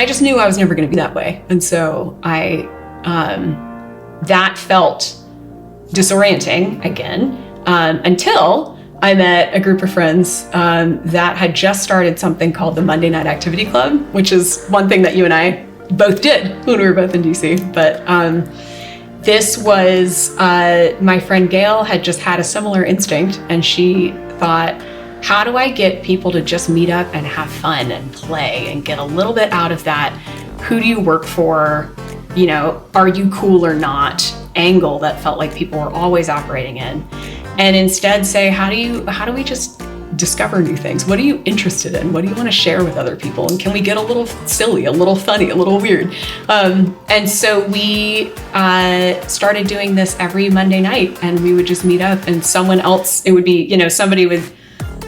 I just knew I was never going to be that way. And so that felt disorienting again, until I met a group of friends that had just started something called the Monday Night Activity Club, which is one thing that you and I both did when we were both in DC. But this was, my friend Gail had just had a similar instinct, and she thought, how do I get people to just meet up and have fun and play and get a little bit out of that who do you work for, you know, are you cool or not angle that felt like people were always operating in, and instead say, how do we just discover new things? What are you interested in? What do you want to share with other people? And can we get a little silly, a little funny, a little weird? And so we started doing this every Monday night, and we would just meet up, and someone else, it would be, you know, somebody would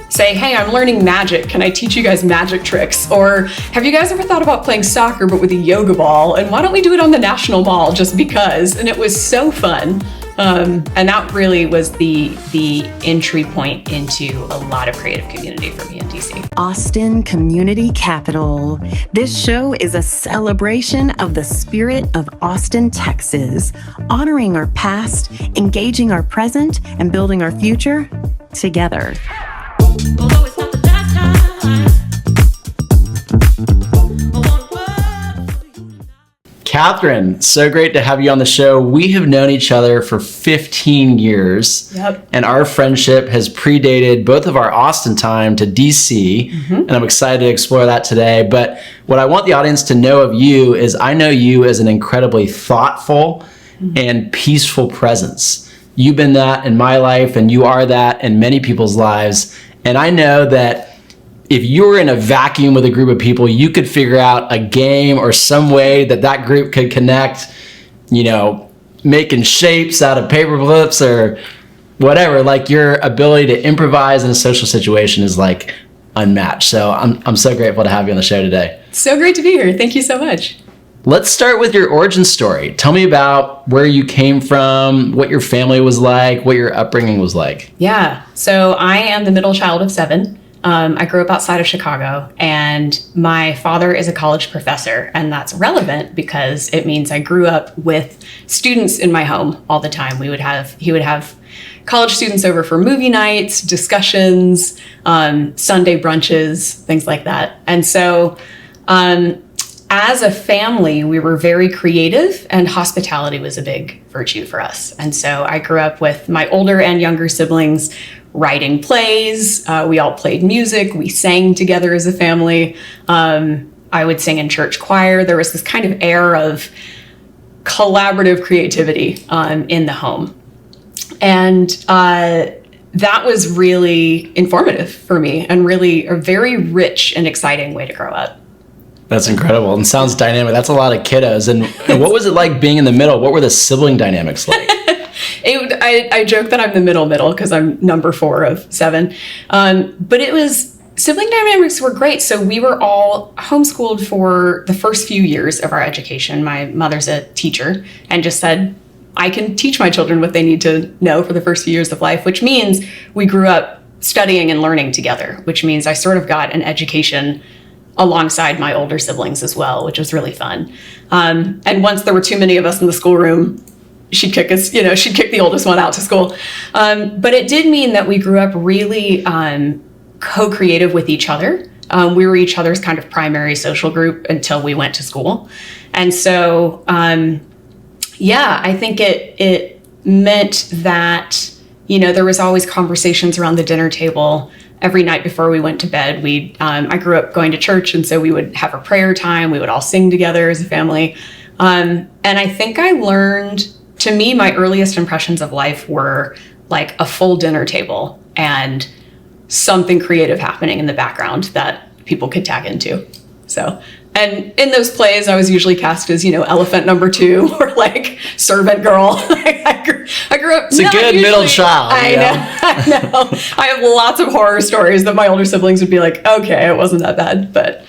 say, hey, I'm learning magic. Can I teach you guys magic tricks? Or have you guys ever thought about playing soccer but with a yoga ball? And why don't we do it on the National Mall just because? And it was so fun. And that really was the entry point into a lot of creative community for me in DC. Austin Community Capital. This show is a celebration of the spirit of Austin, Texas, honoring our past, engaging our present, and building our future together. Although it's not the last time. Catherine, so great to have you on the show. We have known each other for 15 years. Yep. And our friendship has predated both of our Austin time to DC. Mm-hmm. And I'm excited to explore that today. But what I want the audience to know of you is I know you as an incredibly thoughtful and peaceful presence. You've been that in my life, and you are that in many people's lives. And I know that if you were in a vacuum with a group of people, you could figure out a game or some way that group could connect, you know, making shapes out of paper clips or whatever. Like, your ability to improvise in a social situation is like unmatched. So I'm so grateful to have you on the show today. So great to be here. Thank you so much. Let's start with your origin story. Tell me about where you came from, what your family was like, what your upbringing was like. Yeah, so I am the middle child of 7. I grew up outside of Chicago, and my father is a college professor, and that's relevant because it means I grew up with students in my home all the time. He would have college students over for movie nights, discussions, Sunday brunches, things like that. And so, as a family, we were very creative, and hospitality was a big virtue for us. And so I grew up with my older and younger siblings writing plays. We all played music. We sang together as a family. I would sing in church choir. There was this kind of air of collaborative creativity in the home. And that was really informative for me, and really a very rich and exciting way to grow up. That's incredible, and sounds dynamic. That's a lot of kiddos. And what was it like being in the middle? What were the sibling dynamics like? I joke that I'm the middle because I'm number 4 of 7. But sibling dynamics were great. So we were all homeschooled for the first few years of our education. My mother's a teacher and just said, I can teach my children what they need to know for the first few years of life, which means we grew up studying and learning together, which means I sort of got an education alongside my older siblings as well, which was really fun. And once there were too many of us in the schoolroom, she'd kick the oldest one out to school. But it did mean that we grew up really co-creative with each other. We were each other's kind of primary social group until we went to school. And so, I think it meant that, there was always conversations around the dinner table every night before we went to bed. I grew up going to church, and so we would have a prayer time. We would all sing together as a family. And I think I learned, to me, my earliest impressions of life were like a full dinner table and something creative happening in the background that people could tag into. So, and in those plays, I was usually cast as, elephant number 2 or like servant girl. I grew up. It's a good middle child. I know. I have lots of horror stories that my older siblings would be like, okay, it wasn't that bad. But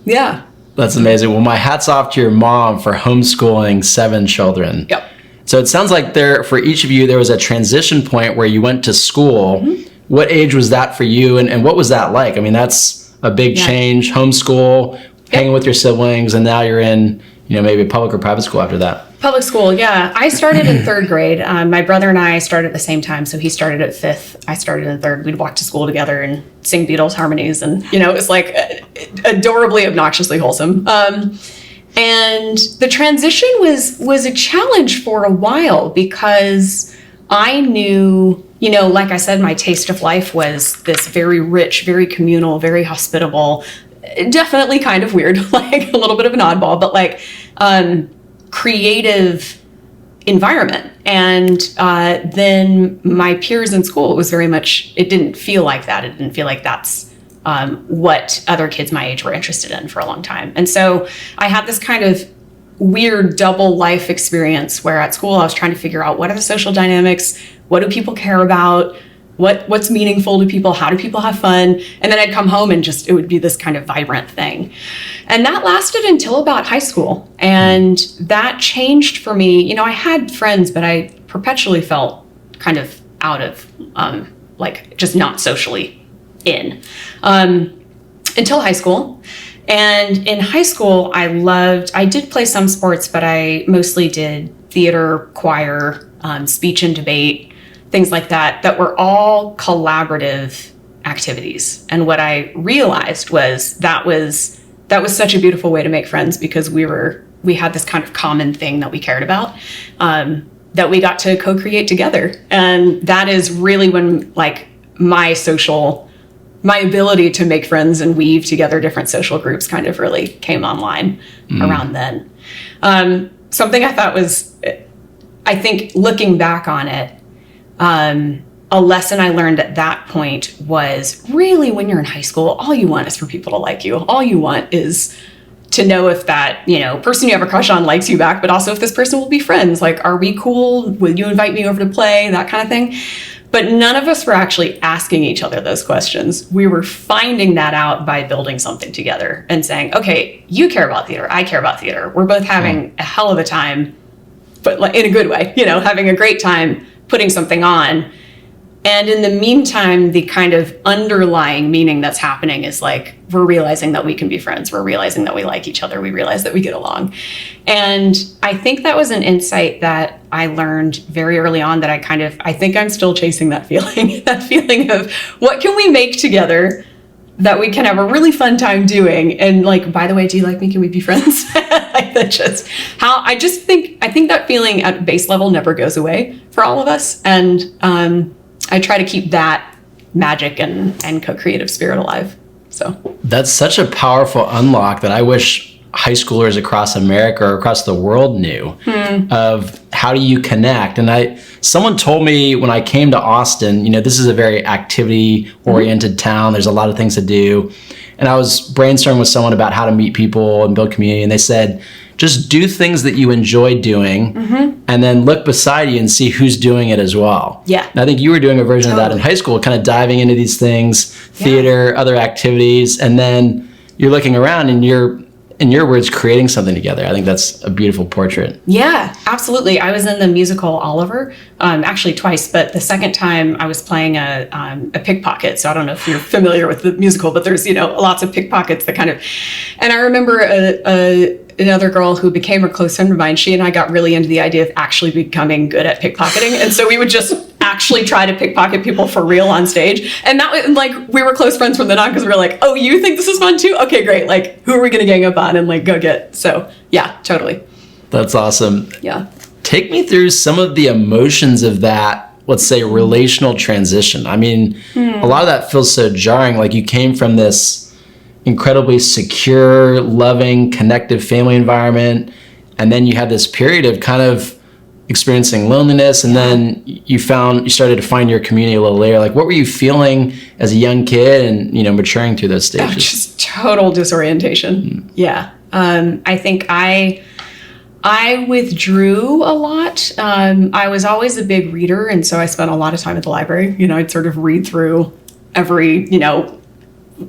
yeah. That's amazing. Well, my hat's off to your mom for homeschooling 7 children. Yep. So it sounds like for each of you, there was a transition point where you went to school. Mm-hmm. What age was that for you? And what was that like? I mean, that's a big change, homeschool. hanging with your siblings, and now you're in, maybe public or private school after that. Public school, yeah. I started in third grade. My brother and I started at the same time, so he started at fifth. I started in third. We'd walk to school together and sing Beatles harmonies, and it was like adorably, obnoxiously wholesome. And the transition was a challenge for a while because I knew, like I said, my taste of life was this very rich, very communal, very hospitable, definitely kind of weird, like a little bit of an oddball, but like creative environment. And then my peers in school, it didn't feel like that. It didn't feel like that's what other kids my age were interested in for a long time. And so I had this kind of weird double life experience where at school I was trying to figure out what are the social dynamics, what do people care about, what's meaningful to people, how do people have fun, and then I'd come home and it would be this kind of vibrant thing. And that lasted until about high school, and that changed for me. I had friends, but I perpetually felt kind of out of, just not socially in, until high school. And in high school, I did play some sports, but I mostly did theater, choir, speech and debate, things like that were all collaborative activities. And what I realized was that was such a beautiful way to make friends, because we had this kind of common thing that we cared about, that we got to co-create together. And that is really when my ability to make friends and weave together different social groups kind of really came online around then. Something I thought I think looking back on it, a lesson I learned at that point was really when you're in high school, all you want is for people to like you. All you want is to know if that, person you have a crush on likes you back, but also if this person will be friends. Like, are we cool? Will you invite me over to play? That kind of thing. But none of us were actually asking each other those questions. We were finding that out by building something together and saying, okay, you care about theater, I care about theater. We're both having a hell of a time, but in a good way, having a great time putting something on. And in the meantime, the kind of underlying meaning that's happening is we're realizing that we can be friends. We're realizing that we like each other. We realize that we get along. And I think that was an insight that I learned very early on that I think I'm still chasing that feeling, that feeling of what can we make together that we can have a really fun time doing. And by the way, do you like me? Can we be friends? I think that feeling at base level never goes away for all of us. And, I try to keep that magic and co-creative spirit alive. So that's such a powerful unlock that I wish high schoolers across America or across the world knew of how do you connect. And someone told me when I came to Austin, this is a very activity oriented town. There's a lot of things to do. And I was brainstorming with someone about how to meet people and build community. And they said, just do things that you enjoy doing and then look beside you and see who's doing it as well. Yeah. And I think you were doing a version of that in high school, kind of diving into these things, theater, other activities, and then you're looking around and you're, in your words, creating something together. I think that's a beautiful portrait. Yeah, absolutely. I was in the musical Oliver, actually twice, but the second time I was playing a pickpocket. So I don't know if you're familiar with the musical, but there's, lots of pickpockets that kind of, and I remember another girl who became a close friend of mine. She and I got really into the idea of actually becoming good at pickpocketing. And so we would just actually try to pickpocket people for real on stage. And that was we were close friends from then on because we were like, oh, you think this is fun too? Okay, great. Who are we going to gang up on and go get? So yeah, totally. That's awesome. Yeah. Take me through some of the emotions of that, let's say, relational transition. I mean, a lot of that feels so jarring. You came from this incredibly secure, loving, connective family environment, and then you had this period of kind of experiencing loneliness, and then you started to find your community a little later. What were you feeling as a young kid and maturing through those stages? Just total disorientation. Yeah. I think I withdrew a lot. I was always a big reader, and so I spent a lot of time at the library. I'd sort of read through every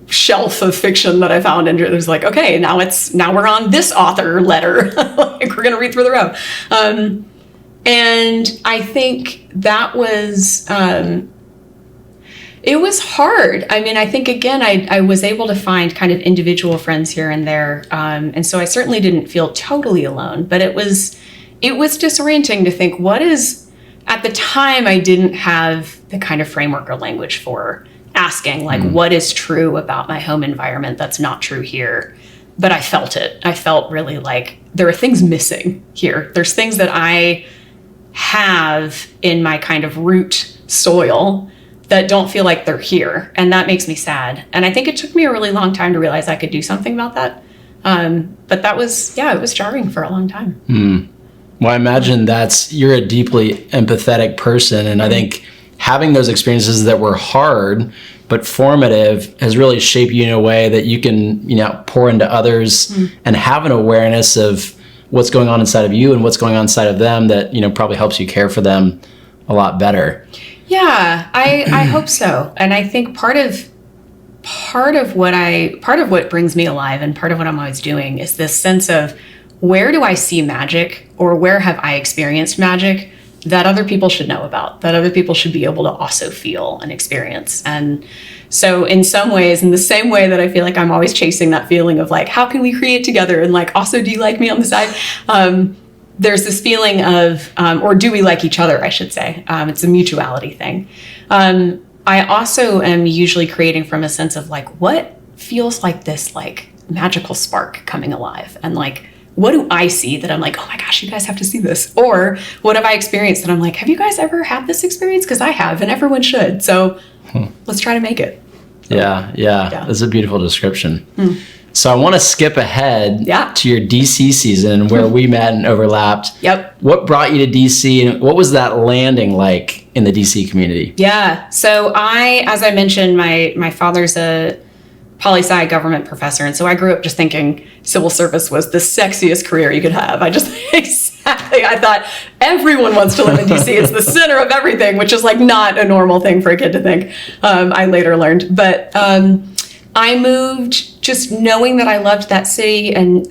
shelf of fiction that I found, and it was okay, now we're on this author letter. We're gonna read through the row. And I think that was It was hard. I mean, I think, again, I was able to find kind of individual friends here and there. And so I certainly didn't feel totally alone, but it was disorienting to think at the time, I didn't have the kind of framework or language for asking, like, what is true about my home environment that's not true here? But I felt it. I felt really like there are things missing here. There's things that I have in my kind of root soil that don't feel like they're here. And that makes me sad. And I think it took me a really long time to realize I could do something about that. But that was, it was jarring for a long time. Well, I imagine you're a deeply empathetic person. And I think having those experiences that were hard but formative has really shaped you in a way that you can, pour into others and have an awareness of what's going on inside of you and what's going on inside of them that, probably helps you care for them a lot better. Yeah, I hope so. And I think part of what brings me alive and part of what I'm always doing is this sense of, where do I see magic, or where have I experienced magic that other people should know about, that other people should be able to also feel and experience? And so in some ways, in the same way that I feel like I'm always chasing that feeling of like, how can we create together? And like, also, do you like me on the side? There's this feeling of, or do we like each other, I should say. It's a mutuality thing. I also am usually creating from a sense of like, what feels like this like magical spark coming alive? And like, what do I see that I'm like, oh my gosh, you guys have to see this? Or what have I experienced that I'm like, have you guys ever had this experience? Because I have, and everyone should. So let's try to make it. Yeah. That's a beautiful description. So I want to skip ahead to your DC season where we met and overlapped. Yep. What brought you to DC, and what was that landing like in the DC community? Yeah. So as I mentioned, my father's a poli-sci government professor. And so I grew up just thinking civil service was the sexiest career you could have. I thought everyone wants to live in DC. It's the center of everything, which is like not a normal thing for a kid to think. I later learned, but I moved just knowing that I loved that city and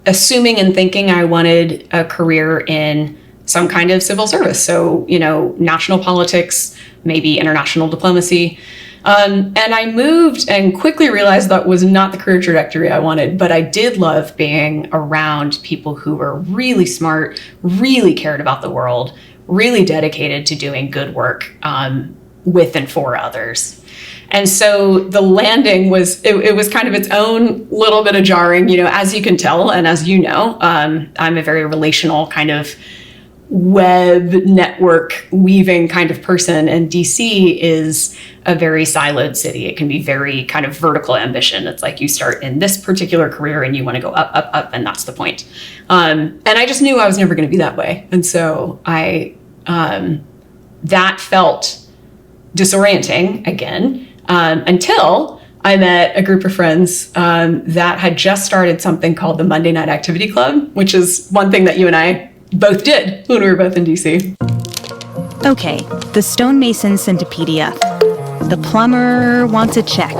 assuming and thinking I wanted a career in some kind of civil service. So, national politics, maybe international diplomacy. And I moved and quickly realized that was not the career trajectory I wanted, but I did love being around people who were really smart, really cared about the world, really dedicated to doing good work with and for others. And so the landing was, it was kind of its own little bit of jarring, as you can tell, and as you know, I'm a very relational kind of web network weaving kind of person, and DC is a very siloed city. It can be very kind of vertical ambition. It's like you start in this particular career and you want to go up, up, up, and that's the point. And I just knew I was never going to be that way. And so that felt disorienting again, until I met a group of friends that had just started something called the Monday Night Activity Club, which is one thing that you and I both did when we were both in DC. Okay, the stonemason sent a PDF. The plumber wants a check.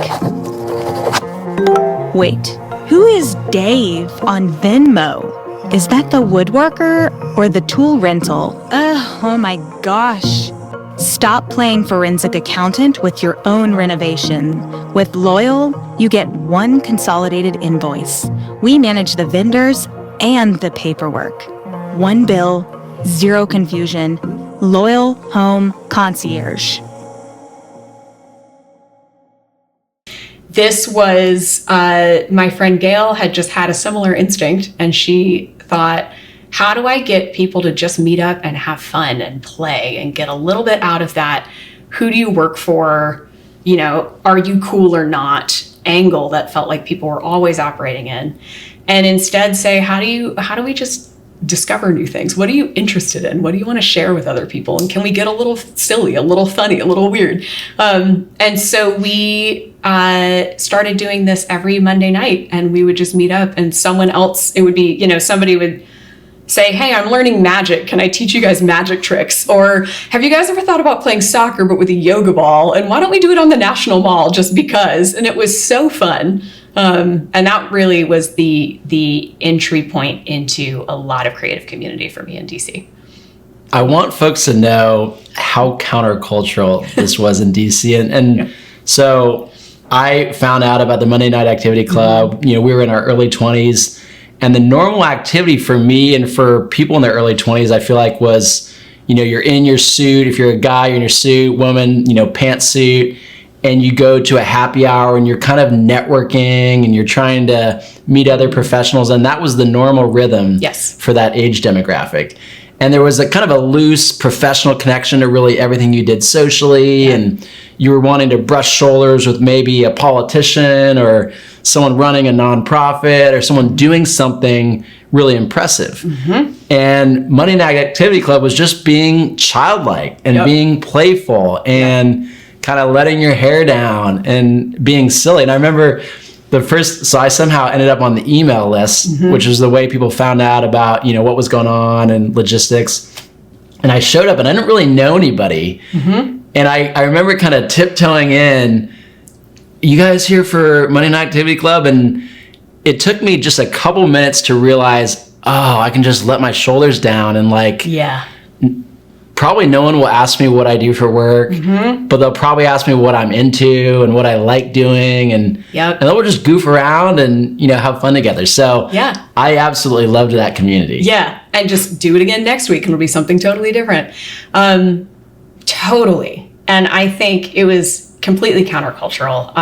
Wait, who is Dave on Venmo? Is that the woodworker or the tool rental? Oh my gosh. Stop playing forensic accountant with your own renovation. With Loyal, you get one consolidated invoice. We manage the vendors and the paperwork. One bill, zero confusion. Loyal Home Concierge. This was, my friend Gail had just had a similar instinct, and she thought, how do I get people to just meet up and have fun and play and get a little bit out of that, who do you work for, are you cool or not angle that felt like people were always operating in, and instead say, how do we just discover new things? What are you interested in? What do you want to share with other people? And can we get a little silly, a little funny, a little weird? And so we started doing this every Monday night, and we would just meet up, and someone else, it would be, somebody would say, hey, I'm learning magic. Can I teach you guys magic tricks? Or have you guys ever thought about playing soccer, but with a yoga ball? And why don't we do it on the National Mall just because? And it was so fun. And that really was the entry point into a lot of creative community for me in DC. I want folks to know how countercultural this was in DC. And so I found out about the Monday Night Activity Club. We were in our early 20s. And the normal activity for me and for people in their early 20s, I feel like was, you're in your suit. If you're a guy, you're in your suit, woman, pantsuit. And you go to a happy hour and you're kind of networking and you're trying to meet other professionals. And that was the normal rhythm for that age demographic. And there was a kind of a loose professional connection to really everything you did socially. And you were wanting to brush shoulders with maybe a politician or someone running a nonprofit or someone doing something really impressive. And Monday Night Activity Club was just being childlike and being playful and kind of letting your hair down and being silly. And I remember so I somehow ended up on the email list, which is the way people found out about, what was going on and logistics. And I showed up and I didn't really know anybody. And I remember kind of tiptoeing in, you guys here for Monday Night Activity Club? And it took me just a couple minutes to realize, I can just let my shoulders down and probably no one will ask me what I do for work, but they'll probably ask me what I'm into and what I like doing. And then we'll just goof around and, have fun together. So I absolutely loved that community. Yeah. And just do it again next week and it'll be something totally different. Totally. And I think it was completely countercultural.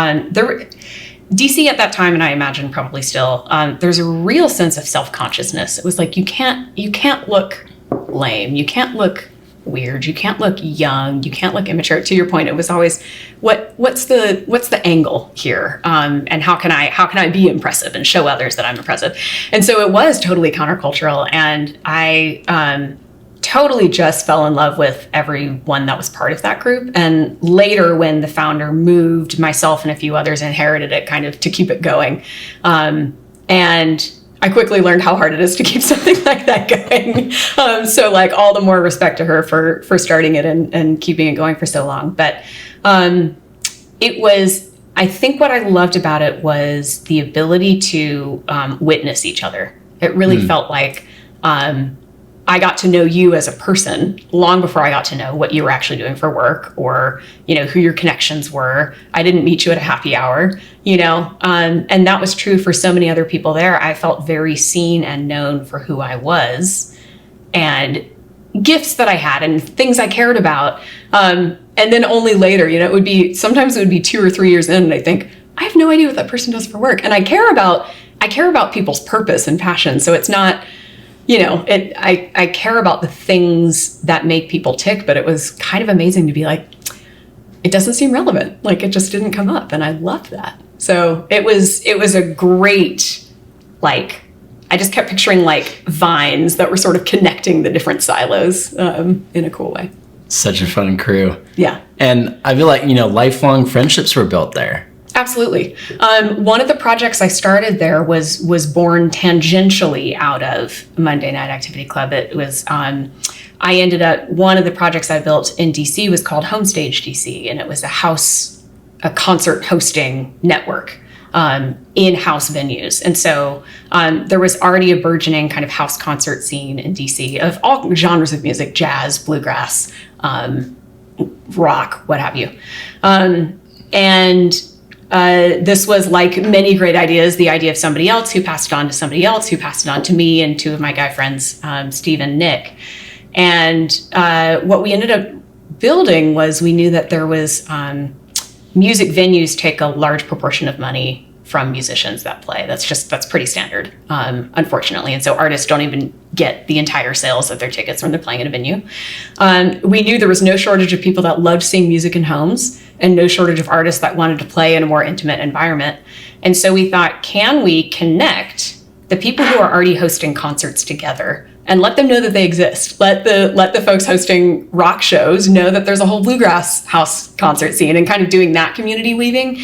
DC at that time, and I imagine probably still, there's a real sense of self-consciousness. It was like, you can't look lame. You can't look weird. You can't look young. You can't look immature. To your point, it was always what's the angle here, and how can I be impressive and show others that I'm impressive? And so it was totally countercultural, and I totally just fell in love with everyone that was part of that group. And later, when the founder moved, myself and a few others inherited it kind of to keep it going, and I quickly learned how hard it is to keep something like that going. So all the more respect to her for starting it and keeping it going for so long. But it was, I think what I loved about it was the ability to witness each other. It really felt like I got to know you as a person long before I got to know what you were actually doing for work or, who your connections were. I didn't meet you at a happy hour, and that was true for so many other people there. I felt very seen and known for who I was and gifts that I had and things I cared about. And then only later, sometimes it would be 2 or 3 years in and I think, I have no idea what that person does for work. And I care about people's purpose and passion. So it's not, I care about the things that make people tick, but it was kind of amazing to be like, it doesn't seem relevant. It just didn't come up. And I loved that. So it was a great, I just kept picturing vines that were sort of connecting the different silos in a cool way. Such a fun crew. Yeah. And I feel like, lifelong friendships were built there. Absolutely. One of the projects I started there was born tangentially out of Monday Night Activity Club. It was, one of the projects I built in DC was called Homestage DC, and it was a concert hosting network in house venues. And so there was already a burgeoning kind of house concert scene in DC of all genres of music, jazz, bluegrass, rock, what have you. This was like many great ideas, the idea of somebody else who passed it on to somebody else who passed it on to me and 2 of my guy friends, Steve and Nick. And what we ended up building was we knew that there was music venues take a large proportion of money from musicians that play. That's pretty standard, unfortunately. And so artists don't even get the entire sales of their tickets when they're playing at a venue. We knew there was no shortage of people that loved seeing music in homes and no shortage of artists that wanted to play in a more intimate environment. And so we thought, can we connect the people who are already hosting concerts together and let them know that they exist? Let the folks hosting rock shows know that there's a whole bluegrass house concert scene and kind of doing that community weaving.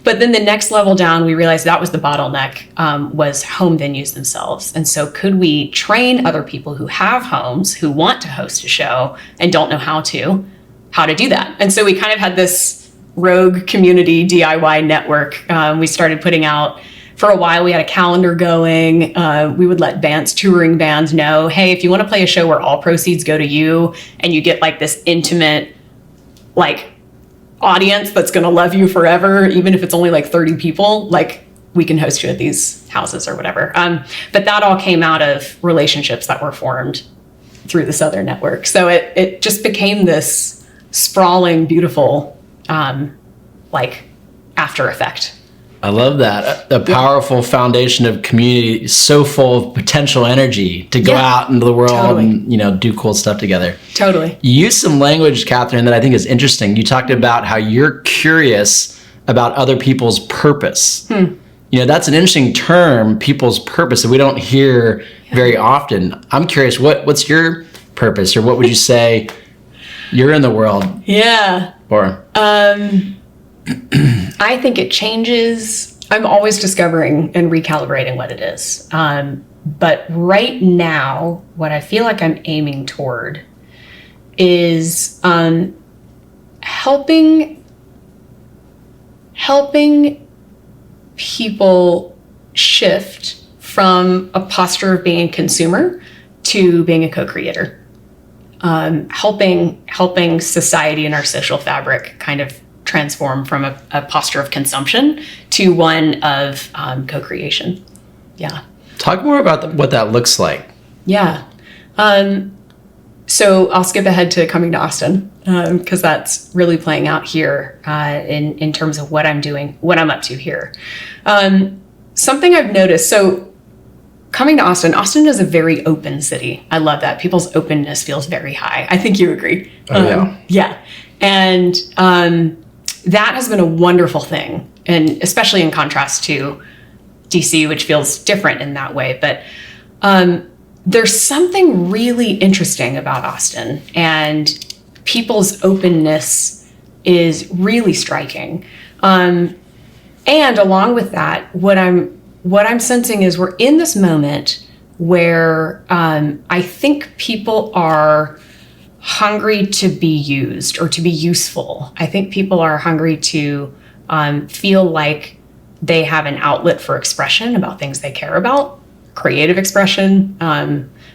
But then the next level down, we realized that was the bottleneck, was home venues themselves. And so could we train other people who have homes, who want to host a show and don't know how to do that? And so we kind of had this rogue community DIY network. We started putting out for a while, we had a calendar going. We would let touring bands know, hey, if you want to play a show where all proceeds go to you and you get like this intimate, like, audience that's going to love you forever, even if it's only like 30 people, like, we can host you at these houses or whatever. But that all came out of relationships that were formed through the Southern Network. So it just became this sprawling, beautiful, like, after effect. I love that. A powerful foundation of community, so full of potential energy to go out into the world and, do cool stuff together. Totally. You used some language, Catherine, that I think is interesting. You talked about how you're curious about other people's purpose. That's an interesting term, people's purpose, that we don't hear very often. I'm curious, what's your purpose, or what would you say you're in the world? Yeah. Or I think it changes. I'm always discovering and recalibrating what it is. But right now, what I feel like I'm aiming toward is helping people shift from a posture of being a consumer to being a co-creator. Helping society and our social fabric kind of transform from a posture of consumption to one of co-creation. Yeah. Talk more about what that looks like. Yeah. So I'll skip ahead to coming to Austin because that's really playing out here in terms of what I'm doing, what I'm up to here. Something I've noticed, so coming to Austin is a very open city. I love that. People's openness feels very high. I think you agree. Yeah. And that has been a wonderful thing, and especially in contrast to DC, which feels different in that way. But there's something really interesting about Austin, and people's openness is really striking. And along with that, what I'm sensing is we're in this moment where I think people are hungry to be used or to be useful. I think people are hungry to feel like they have an outlet for expression about things they care about, creative expression,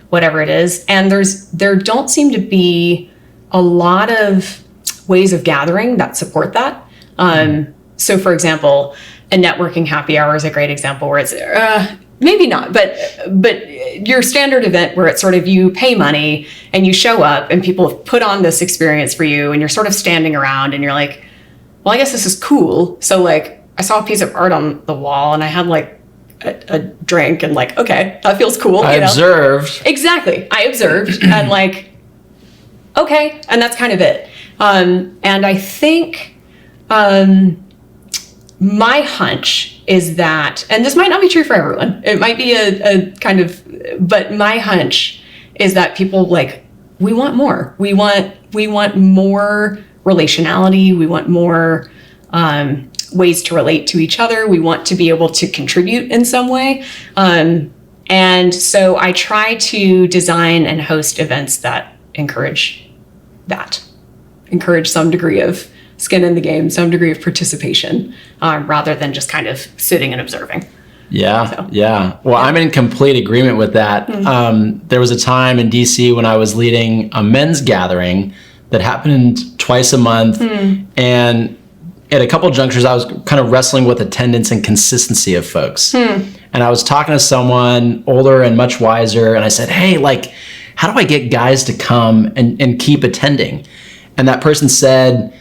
whatever it is. And there don't seem to be a lot of ways of gathering that support that. So for example, a networking happy hour is a great example where it's maybe not, but your standard event where it's sort of you pay money and you show up and people have put on this experience for you and you're sort of standing around and you're like, well, I guess this is cool. So like I saw a piece of art on the wall and I had like a drink and like, okay, that feels cool. I observed. Exactly. I observed and like, okay. And that's kind of it. And I think my hunch is that, and this might not be true for everyone, it might be a kind of, but my hunch is that people like, we want more. We want more relationality. We want more ways to relate to each other. We want to be able to contribute in some way. And so I try to design and host events that encourage some degree of skin in the game, some degree of participation, rather than just kind of sitting and observing. Yeah. Well, I'm in complete agreement with that. There was a time in DC when I was leading a men's gathering that happened twice a month. And at a couple of junctures, I was kind of wrestling with attendance and consistency of folks. And I was talking to someone older and much wiser. And I said, hey, like, how do I get guys to come and keep attending? And that person said,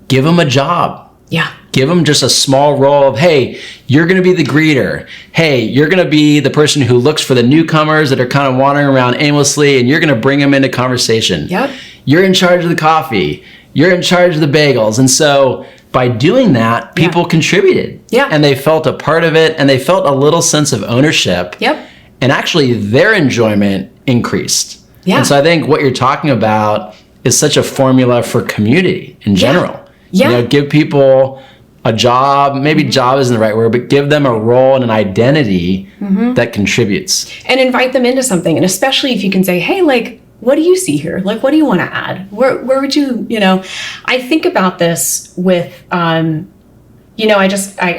give them a job. Yeah. Give them just a small role of, hey, you're going to be the greeter. Hey, you're going to be the person who looks for the newcomers that are kind of wandering around aimlessly, and you're going to bring them into conversation. Yep. You're in charge of the coffee. You're in charge of the bagels. And so by doing that, people contributed. Yeah. And they felt a part of it, and they felt a little sense of ownership. Yep. And actually their enjoyment increased. Yeah. And so I think what you're talking about is such a formula for community in general. Yeah. Give people a job, maybe job isn't the right word, but give them a role and an identity that contributes. And invite them into something. And especially if you can say, hey, like, what do you see here? Like, what do you want to add? Where would you, I think about this with, I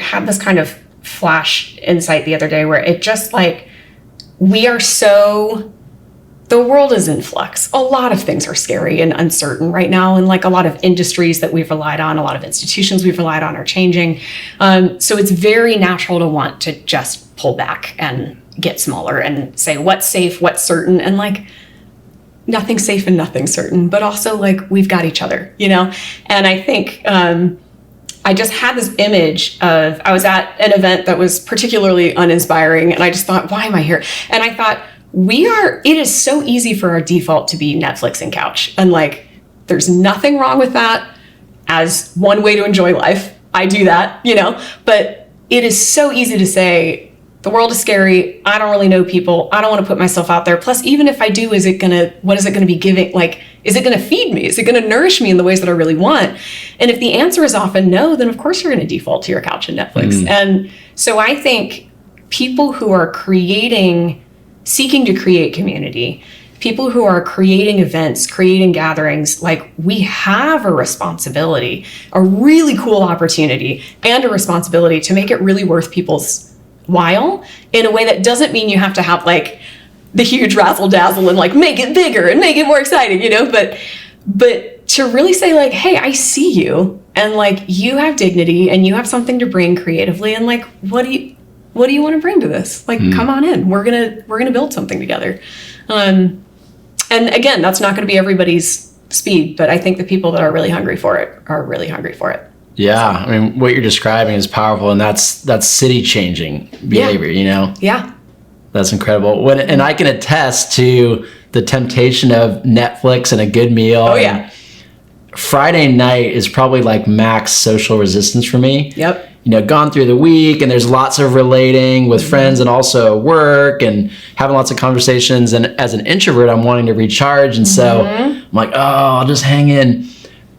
had this kind of flash insight the other day where it just like, the world is in flux. A lot of things are scary and uncertain right now. And like a lot of industries that we've relied on, a lot of institutions we've relied on are changing. So it's very natural to want to just pull back and get smaller and say what's safe, what's certain. And like, nothing's safe and nothing's certain, but also like we've got each other, you know? And I think, I just had this image of, I was at an event that was particularly uninspiring and I just thought, why am I here? And I thought, it is so easy for our default to be Netflix and couch. And like, there's nothing wrong with that as one way to enjoy life. I do that, you know, but it is so easy to say, the world is scary. I don't really know people. I don't want to put myself out there. Plus, even if I do, what is it going to be giving? Like, is it going to feed me? Is it going to nourish me in the ways that I really want? And if the answer is often no, then of course you're going to default to your couch and Netflix. And so I think people who are seeking to create community, people who are creating events, creating gatherings, like we have a responsibility, a really cool opportunity and a responsibility to make it really worth people's while in a way that doesn't mean you have to have like the huge razzle dazzle and like make it bigger and make it more exciting, you know, but to really say like, hey, I see you and like you have dignity and you have something to bring creatively and like, what do you want to bring to this? Like, come on in. We're gonna build something together. And again, that's not going to be everybody's speed, but I think the people that are really hungry for it are really hungry for it. Yeah, I mean, what you're describing is powerful, and that's city changing behavior. You know. Yeah. That's incredible. And I can attest to the temptation of Netflix and a good meal. Oh yeah. Friday night is probably like max social resistance for me. Yep. You know, gone through the week and there's lots of relating with friends and also work and having lots of conversations. And as an introvert, I'm wanting to recharge. And so I'm like, oh, I'll just hang in.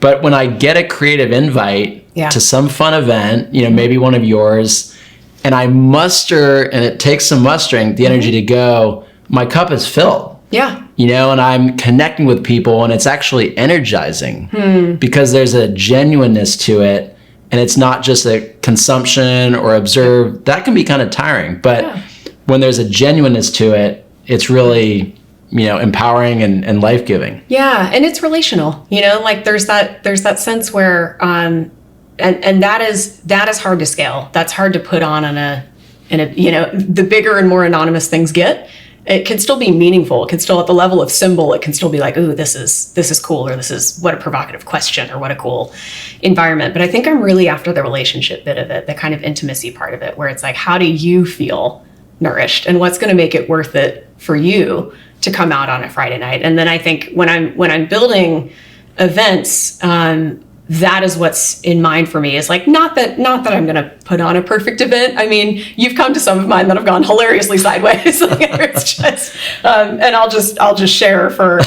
But when I get a creative invite to some fun event, you know, maybe one of yours, and I muster, and it takes some mustering, the energy to go, my cup is filled. Yeah. You know, and I'm connecting with people and it's actually energizing because there's a genuineness to it. And it's not just a consumption or observe. That can be kind of tiring. But when there's a genuineness to it, it's really, you know, empowering and life-giving. Yeah, and it's relational. You know, like there's that sense where and that is hard to scale. That's hard to put on in a you know, the bigger and more anonymous things get, it can still be meaningful. It can still, at the level of symbol, it can still be like, ooh, this is cool, or this is what a provocative question, or what a cool environment. But I think I'm really after the relationship bit of it, the kind of intimacy part of it, where it's like, how do you feel nourished, and what's going to make it worth it for you to come out on a Friday night? And then I think when I'm building events, that is what's in mind for me, is like, not that I'm going to put on a perfect event. I mean, you've come to some of mine that have gone hilariously sideways. Like, it's just, and I'll just share for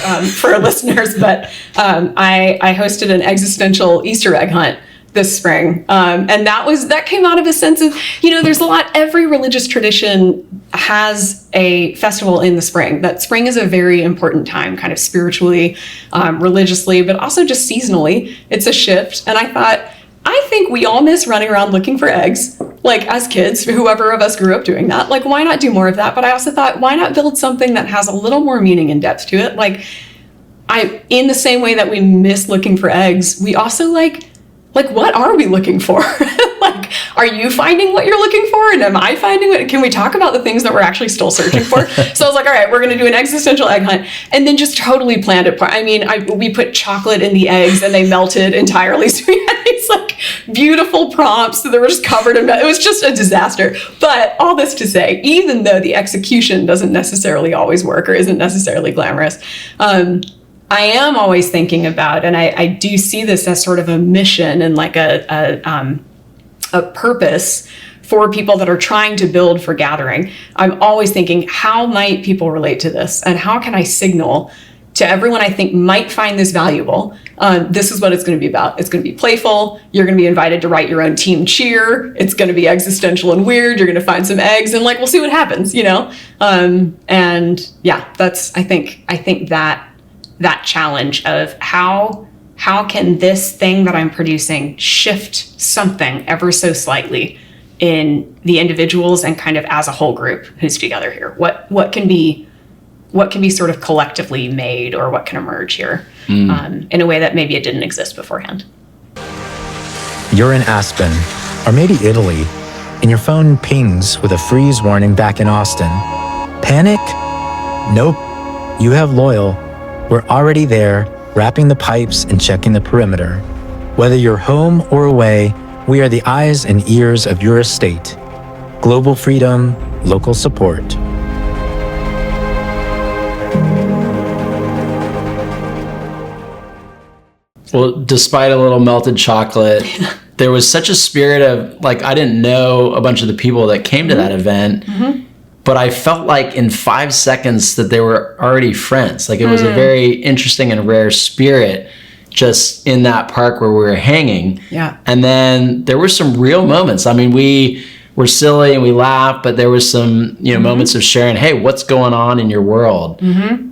listeners, but I hosted an existential Easter egg hunt this spring. And that came out of a sense of, you know, there's a lot, every religious tradition has a festival in the spring. That spring is a very important time, kind of spiritually, religiously, but also just seasonally. It's a shift. And I think we all miss running around looking for eggs, like as kids, whoever of us grew up doing that. Like, why not do more of that? But I also thought, why not build something that has a little more meaning and depth to it? Like, in the same way that we miss looking for eggs, we also like, what are we looking for? Like, are you finding what you're looking for? And am I finding what? Can we talk about the things that we're actually still searching for? So I was like, all right, we're going to do an existential egg hunt. And then just totally planned it. I mean, we put chocolate in the eggs and they melted entirely. So we had these like beautiful prompts that were just covered in, it was just a disaster. But all this to say, even though the execution doesn't necessarily always work or isn't necessarily glamorous, I am always thinking about, and I do see this as sort of a mission and like a purpose for people that are trying to build for gathering. I'm always thinking, how might people relate to this? And how can I signal to everyone I think might find this valuable? This is what it's going to be about. It's going to be playful. You're going to be invited to write your own team cheer. It's going to be existential and weird. You're going to find some eggs and like, we'll see what happens, you know? And yeah, I think that challenge of how can this thing that I'm producing shift something ever so slightly in the individuals and kind of as a whole group who's together here? What can be sort of collectively made, or what can emerge here in a way that maybe it didn't exist beforehand? You're in Aspen, or maybe Italy, and your phone pings with a freeze warning back in Austin. Panic? Nope. You have Loyal. We're already there, wrapping the pipes and checking the perimeter. Whether you're home or away, we are the eyes and ears of your estate. Global freedom, local support. Well, despite a little melted chocolate, there was such a spirit of, like, I didn't know a bunch of the people that came to that event, but I felt like in 5 seconds that they were already friends. Like, it was a very interesting and rare spirit just in that park where we were hanging. Yeah. And then there were some real moments. I mean, we were silly and we laughed, but there was some, moments of sharing, hey, what's going on in your world?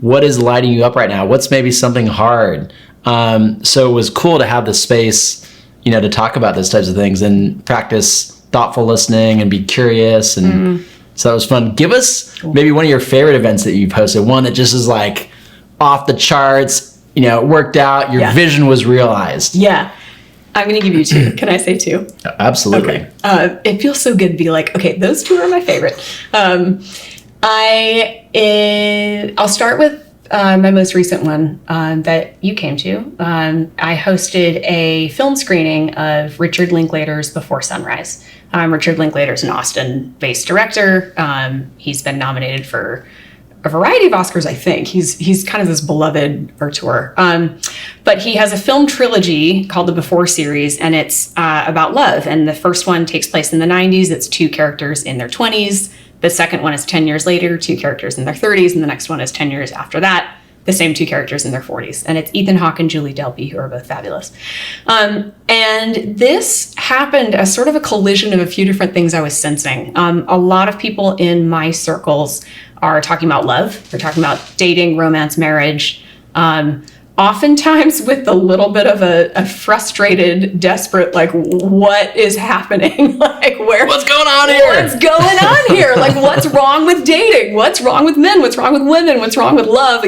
What is lighting you up right now? What's maybe something hard? So it was cool to have the space, to talk about those types of things and practice thoughtful listening and be curious. And so that was fun. Give us maybe one of your favorite events that you've hosted, one that just is like off the charts, worked out, your vision was realized. Yeah. I'm going to give you two. Can I say two? Absolutely. Okay. It feels so good to be like, okay, those two are my favorite. I'll start with my most recent one that you came to. I hosted a film screening of Richard Linklater's Before Sunrise. Richard Linklater's an Austin-based director. He's been nominated for a variety of Oscars, I think. He's kind of this beloved auteur. But he has a film trilogy called the Before series, and it's about love. And the first one takes place in the 90s. It's two characters in their 20s. The second one is 10 years later, two characters in their 30s. And the next one is 10 years after that, the same two characters in their 40s. And it's Ethan Hawke and Julie Delpy, who are both fabulous. And this happened as sort of a collision of a few different things I was sensing. A lot of people in my circles are talking about love. They're talking about dating, romance, marriage. Oftentimes with a little bit of a frustrated, desperate, like, what is happening? Like, what's going on here? What's going on here? Like, what's wrong with dating? What's wrong with men? What's wrong with women? What's wrong with love?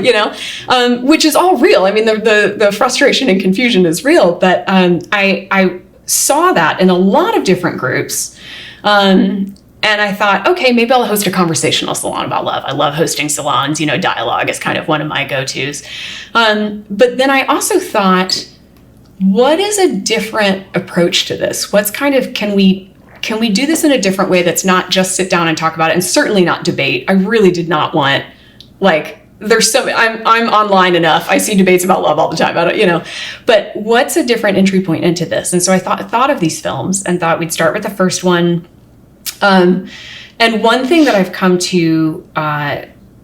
Which is all real. I mean, the frustration and confusion is real, but I saw that in a lot of different groups. And I thought, okay, maybe I'll host a conversational salon about love. I love hosting salons. Dialogue is kind of one of my go-tos. But then I also thought, what is a different approach to this? What's kind of, can we do this in a different way that's not just sit down and talk about it, and certainly not debate? I really did not want, I'm online enough. I see debates about love all the time. But what's a different entry point into this? And so I thought of these films and thought we'd start with the first one. And one thing that I've come to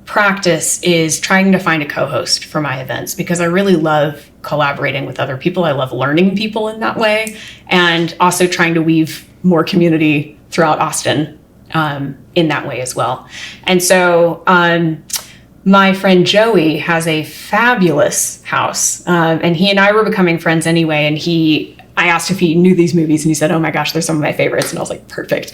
practice is trying to find a co-host for my events, because I really love collaborating with other people. I love learning people in that way, and also trying to weave more community throughout Austin in that way as well. And so my friend Joey has a fabulous house, and he and I were becoming friends anyway, and I asked if he knew these movies, and he said, oh my gosh, they're some of my favorites. And I was like, perfect.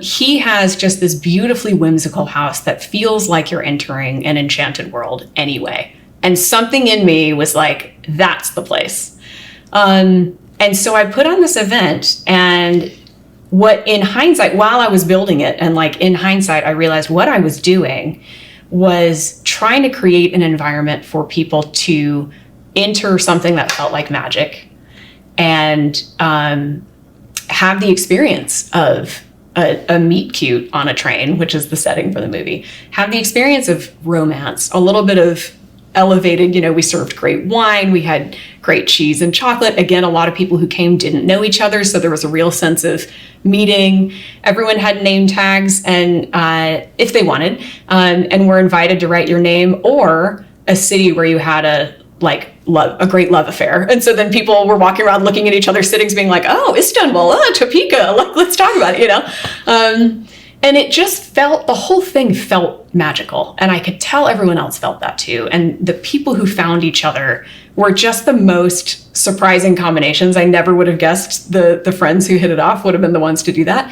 He has just this beautifully whimsical house that feels like you're entering an enchanted world anyway. And something in me was like, that's the place. And so I put on this event, and what in hindsight, while I was building it, and in hindsight, I realized what I was doing was trying to create an environment for people to enter something that felt like magic, and have the experience of a meet cute on a train, which is the setting for the movie. Have the experience of romance, a little bit of elevated, we served great wine, we had great cheese and chocolate. Again, a lot of people who came didn't know each other, so there was a real sense of meeting. Everyone had name tags, and if they wanted, and were invited to write your name, or a city where you had a great love affair. And so then people were walking around looking at each other's sittings being like, oh, Istanbul, Topeka, let's talk about it, And it just the whole thing felt magical. And I could tell everyone else felt that too. And the people who found each other were just the most surprising combinations. I never would have guessed the friends who hit it off would have been the ones to do that.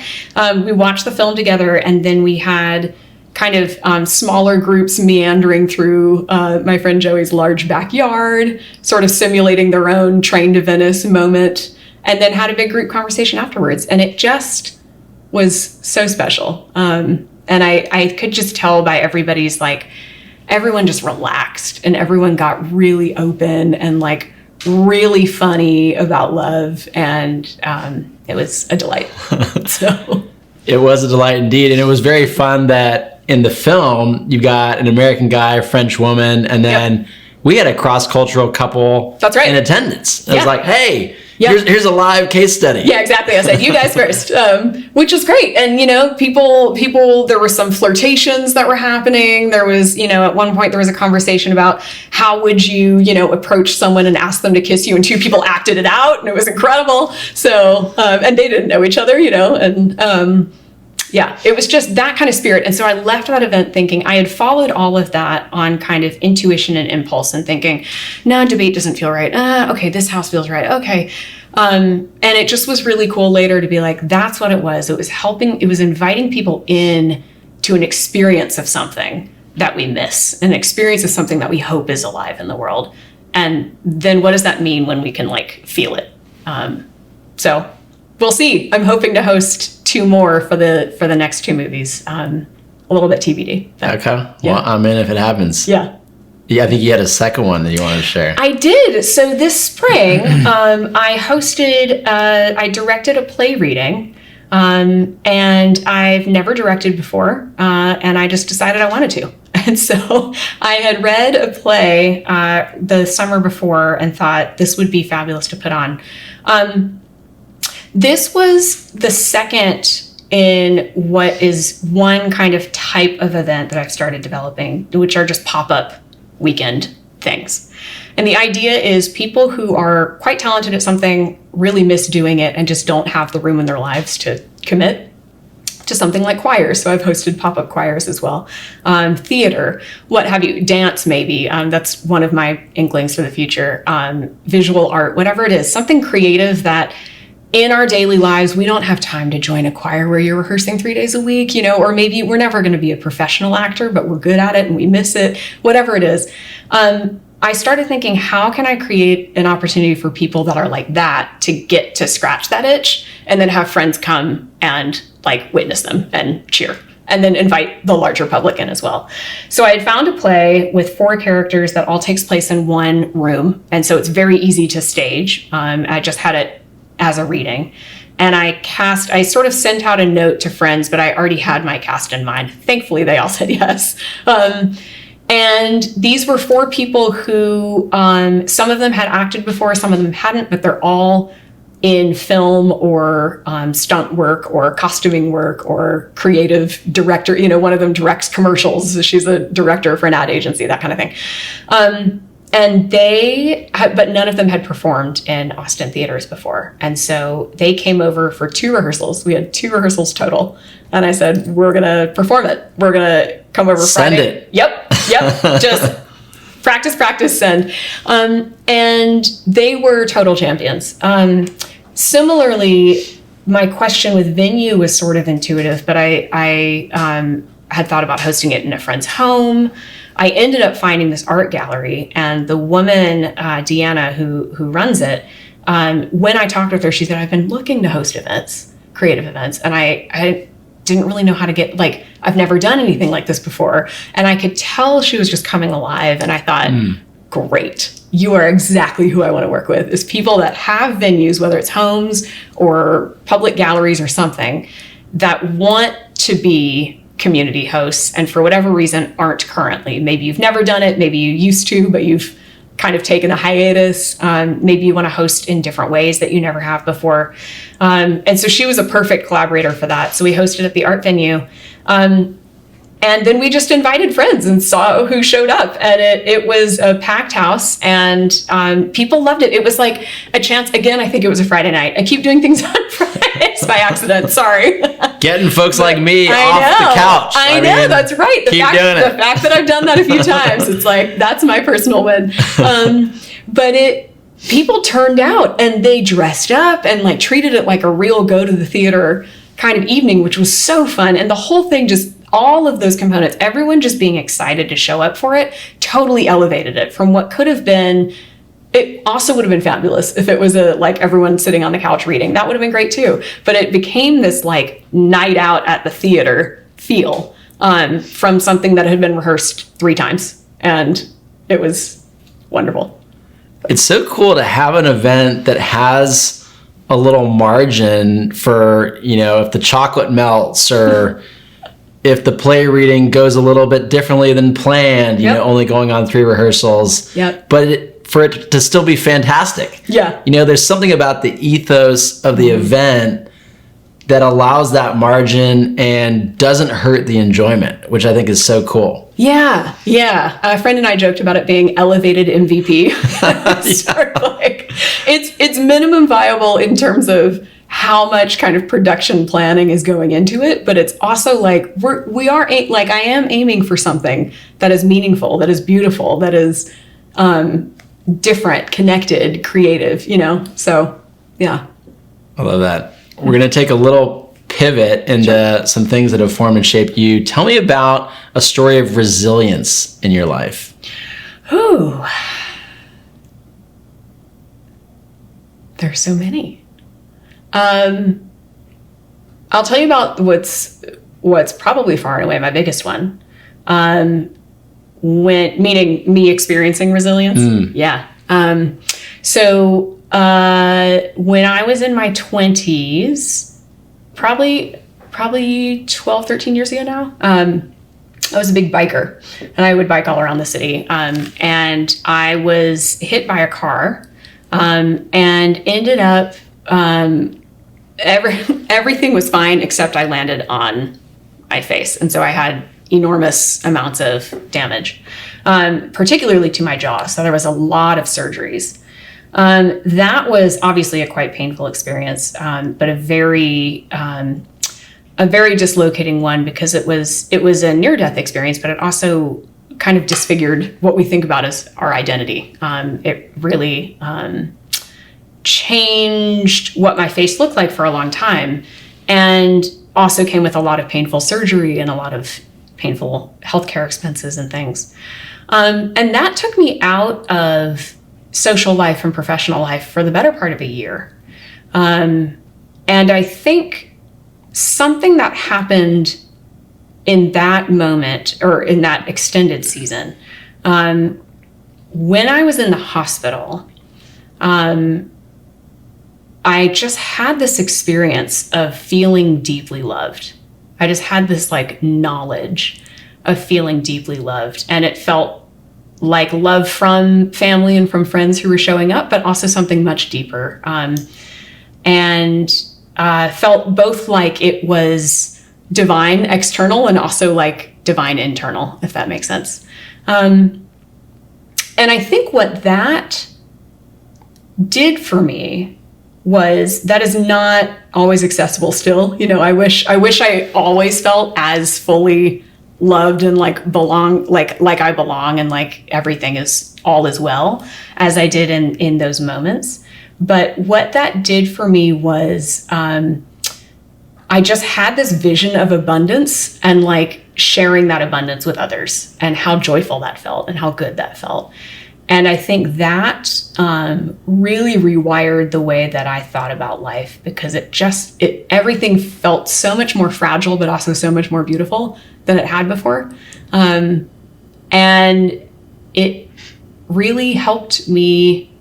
We watched the film together, and then we had kind of smaller groups meandering through my friend Joey's large backyard, sort of simulating their own train to Venice moment, and then had a big group conversation afterwards. And it just was so special. And I could just tell by everybody's, like, everyone just relaxed and everyone got really open and like really funny about love. And it was a delight. So it was a delight indeed. And it was very fun that in the film, you got an American guy, a French woman, and then we had a cross-cultural couple That's right. in attendance. It was like, hey, Yep. here's a live case study. Yeah, exactly. I said, you guys first, which is great. And, people, there were some flirtations that were happening. There was, at one point there was a conversation about how would you, approach someone and ask them to kiss you, and two people acted it out, and it was incredible. So, and they didn't know each other, and, yeah, it was just that kind of spirit. And so I left that event thinking I had followed all of that on kind of intuition and impulse and thinking, no, debate doesn't feel right. Okay, this house feels right. Okay. And it just was really cool later to be like, that's what it was. It was inviting people in to an experience of something that we miss, an experience of something that we hope is alive in the world. And then what does that mean when we can feel it? So we'll see. I'm hoping to host 2 more for the next 2 movies. A little bit TBD. Okay. Yeah. Well, I'm in if it happens. Yeah. Yeah, I think you had a second one that you wanted to share. I did. So this spring, I directed a play reading, and I've never directed before, and I just decided I wanted to. And so I had read a play the summer before and thought this would be fabulous to put on. This was the second in what is one kind of type of event that I've started developing, which are just pop-up weekend things. And the idea is people who are quite talented at something really miss doing it and just don't have the room in their lives to commit to something like choirs. So I've hosted pop-up choirs as well. Theater, what have you, dance maybe. That's one of my inklings for the future. Visual art, whatever it is, something creative that in our daily lives, we don't have time to join a choir where you're rehearsing 3 days a week, or maybe we're never going to be a professional actor, but we're good at it and we miss it, whatever it is. I started thinking, how can I create an opportunity for people that are like that to get to scratch that itch and then have friends come and witness them and cheer, and then invite the larger public in as well. So I had found a play with 4 characters that all takes place in one room. And so it's very easy to stage. I just had it as a reading. And I sort of sent out a note to friends, but I already had my cast in mind. Thankfully, they all said yes. And these were 4 people who, some of them had acted before, some of them hadn't, but they're all in film or stunt work or costuming work or creative director. One of them directs commercials. She's a director for an ad agency, that kind of thing. And but none of them had performed in Austin theaters before. And so they came over for 2 rehearsals. We had 2 rehearsals total. And I said, we're going to perform it. We're going to come over Send Friday. it. Yep. Just practice, send. And they were total champions. Similarly, my question with venue was sort of intuitive, but I had thought about hosting it in a friend's home. I ended up finding this art gallery, and the woman, Deanna, who runs it, when I talked with her, she said, I've been looking to host events, creative events, and I didn't really know how to get, I've never done anything like this before. And I could tell she was just coming alive, and I thought, great. You are exactly who I want to work with, is people that have venues, whether it's homes or public galleries or something, that want to be community hosts and for whatever reason aren't currently. Maybe you've never done it, maybe you used to, but you've kind of taken a hiatus. Maybe you want to host in different ways that you never have before. And so she was a perfect collaborator for that. So we hosted at the art venue. And then we just invited friends and saw who showed up. And it was a packed house, and people loved it. It was like a chance. Again, I think it was a Friday night. I keep doing things on Friday. It's by accident. Sorry. Getting folks like me off the couch. I know. mean, That's right. The keep fact, doing it. The fact that I've done that a few times, it's like, that's my personal win. But people turned out and they dressed up and like treated it like a real go to the theater kind of evening, which was so fun. And the whole thing, just all of those components, everyone just being excited to show up for it, totally elevated it from what could have been. It also would have been fabulous if it was like everyone sitting on the couch reading. That would have been great too. But it became this like night out at the theater feel from something that had been rehearsed 3 times. And it was wonderful. It's so cool to have an event that has a little margin for, if the chocolate melts or if the play reading goes a little bit differently than planned, only going on 3 rehearsals. Yep. But for it to still be fantastic. Yeah. There's something about the ethos of the event that allows that margin and doesn't hurt the enjoyment, which I think is so cool. Yeah. A friend and I joked about it being elevated MVP. Sort of like, it's minimum viable in terms of how much kind of production planning is going into it, but it's also like I am aiming for something that is meaningful, that is beautiful, that is different, connected, creative, So, yeah. I love that. We're going to take a little pivot into some things that have formed and shaped you. Tell me about a story of resilience in your life. Ooh. There's so many. I'll tell you about what's probably far and away my biggest one. Meaning me experiencing resilience. Yeah. So when I was in my 20s, probably 12, 13 years ago now, I was a big biker and I would bike all around the city. And I was hit by a car and ended up, everything was fine except I landed on my face. And so I had enormous amounts of damage, particularly to my jaw. So there was a lot of surgeries. That was obviously a quite painful experience, but a very dislocating one because it was a near-death experience, but it also kind of disfigured what we think about as our identity. It really changed what my face looked like for a long time, and also came with a lot of painful surgery and a lot of painful healthcare expenses and things. And that took me out of social life and professional life for the better part of a year. And I think something that happened in that moment or in that extended season, when I was in the hospital, I just had this experience of feeling deeply loved. I just had this like knowledge of feeling deeply loved. And it felt like love from family and from friends who were showing up, but also something much deeper. And felt both like it was divine external and also like divine internal, if that makes sense. And I think what that did for me was that is not always accessible still. I wish I always felt as fully loved and like I belong and like everything is all is well as I did in those moments. But what that did for me was I just had this vision of abundance and like sharing that abundance with others and how joyful that felt and how good that felt. And I think that really rewired the way that I thought about life, because everything felt so much more fragile, but also so much more beautiful than it had before. And it really helped me